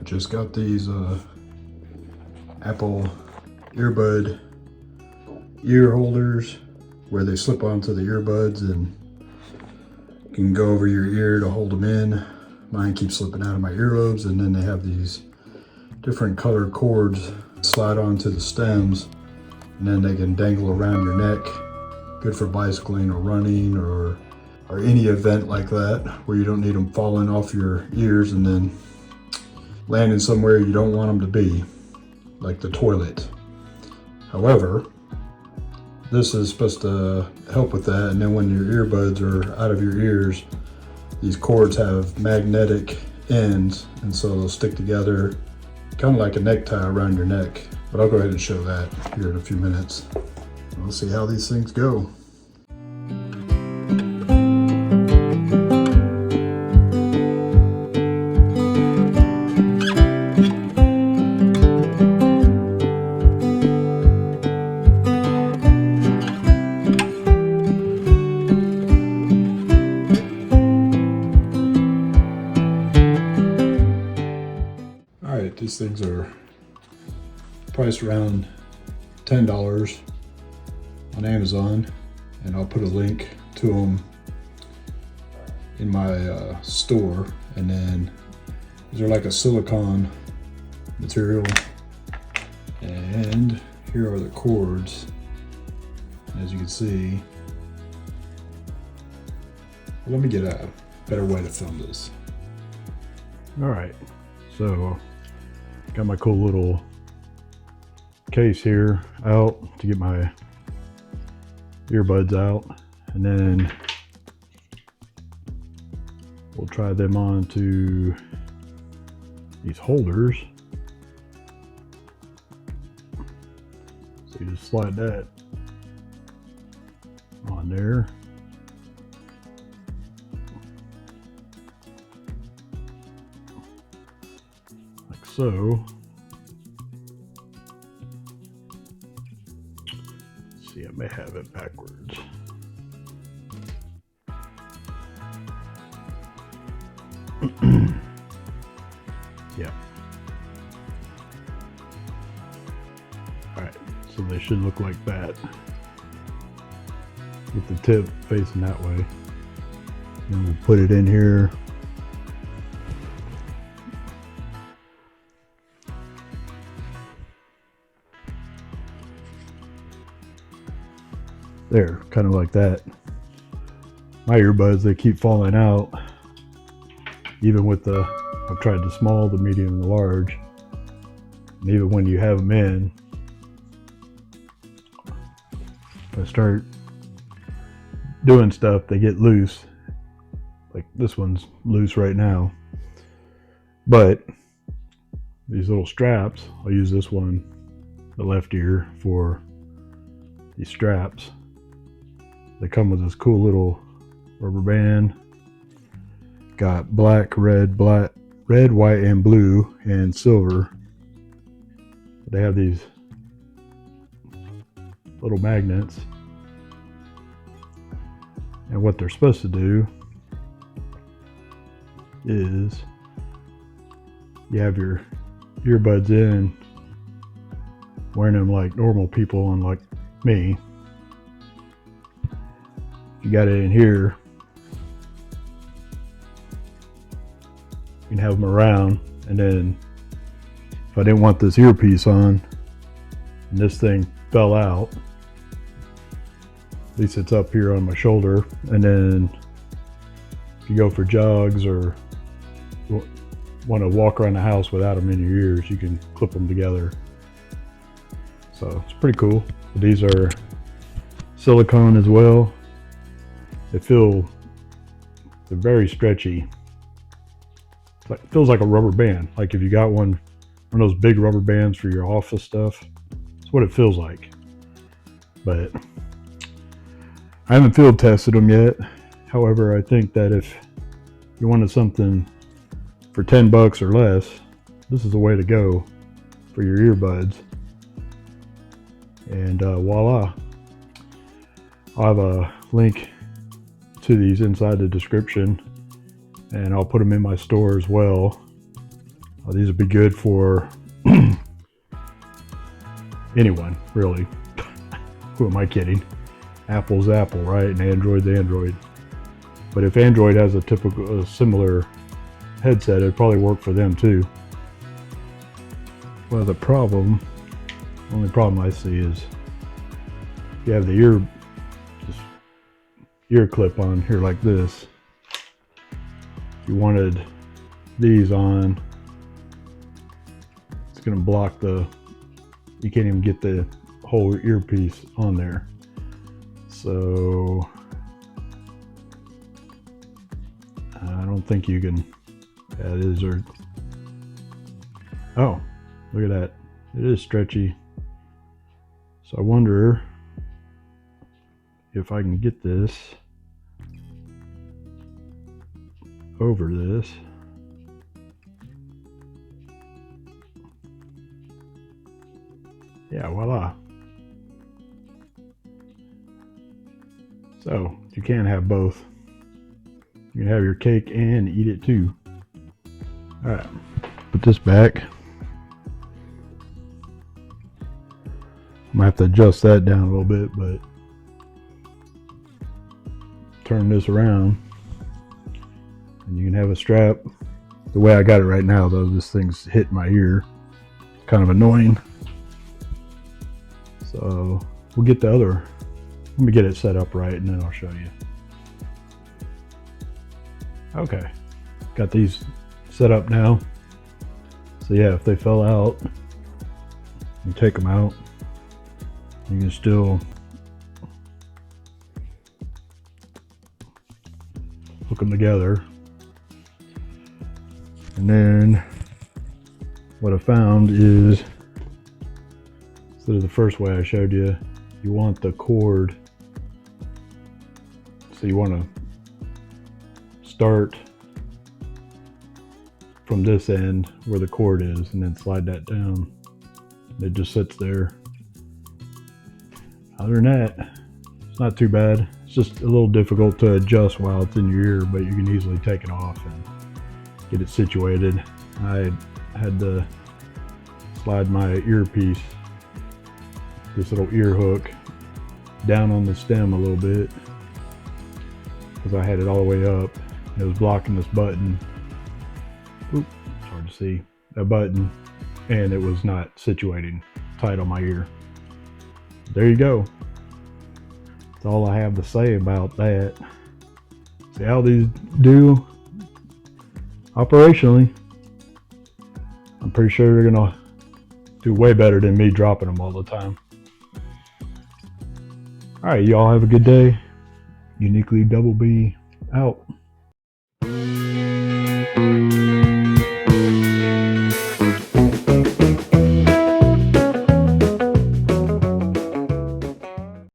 I just got these Apple earbud ear holders where they slip onto the earbuds and you can go over your ear to hold them in. Mine keeps slipping out of my earlobes, and then they have these different color cords slide onto the stems, and then they can dangle around your neck. Good for bicycling or running or any event like that where you don't need them falling off your ears and then landing somewhere you don't want them to be, like the toilet. However, this is supposed to help with that, and then when your earbuds are out of your ears, these cords have magnetic ends, and so they'll stick together, kind of like a necktie around your neck. But I'll go ahead and show that here in a few minutes. We'll see how these things go. These things are priced around $10 on Amazon, and I'll put a link to them in my store. And then these are like a silicone material, and here are the cords. As you can see, let me get a better way to film this. All right, so got my cool little case here out to get my earbuds out, and then we'll try them onto these holders. So you just slide that on there. So, let's see, I may have it backwards. Yeah. All right, so they should look like that, with the tip facing that way. And we'll put it in here. There, kind of like that. My earbuds, they keep falling out. Even with I've tried the small, the medium, and the large. And even when you have them in, if I start doing stuff, they get loose. Like this one's loose right now. But these little straps, I'll use this one, the left ear, for these straps. They come with this cool little rubber band. Got black, red, white, and blue, and silver. They have these little magnets. And what they're supposed to do is you have your earbuds in, wearing them like normal people and like me. You got it in here, you can have them around, and then if I didn't want this earpiece on and this thing fell out, at least it's up here on my shoulder. And then if you go for jogs or want to walk around the house without them in your ears, you can clip them together. So it's pretty cool. These are silicone as well. They're very stretchy. It feels like a rubber band. Like if you got one of those big rubber bands for your office stuff, that's what it feels like. But I haven't field tested them yet. However, I think that if you wanted something for 10 bucks or less, this is the way to go for your earbuds. And voila. I'll have a link to these inside the description, and I'll put them in my store as well. These would be good for anyone, really. Who am I kidding? Apple's Apple, right? And Android's Android. But if Android has a similar headset, it'd probably work for them too. Well, the only problem I see is you have the ear clip on here like this. If you wanted these on, it's going to block you can't even get the whole earpiece on there. So I don't think you can. That is, or oh, look at that. It is stretchy. So I wonder if I can get this over this. Yeah, voila. So you can have both. You can have your cake and eat it too. All right, put this back. I'm gonna have to adjust that down a little bit, but turn this around and you can have a strap. The way I got it right now though, this thing's hitting my ear. It's kind of annoying. So we'll get the other, let me get it set up right and then I'll show you. Okay, got these set up now. So yeah, if they fell out, you take them out. You can still hook them together. And then what I found is, instead of the first way I showed you, you want the cord, so you want to start from this end where the cord is and then slide that down. It just sits there. Other than that, it's not too bad. It's just a little difficult to adjust while it's in your ear, but you can easily take it off and get it situated. I had to slide my earpiece, this little ear hook, down on the stem a little bit because I had it all the way up. It was blocking this button. Oop, it's hard to see. That button, and it was not situating tight on my ear. There you go. That's all I have to say about that. See how these do operationally. I'm pretty sure they're gonna do way better than me dropping them all the time. All right, y'all have a good day. UniquelyDOUBLEBEE out.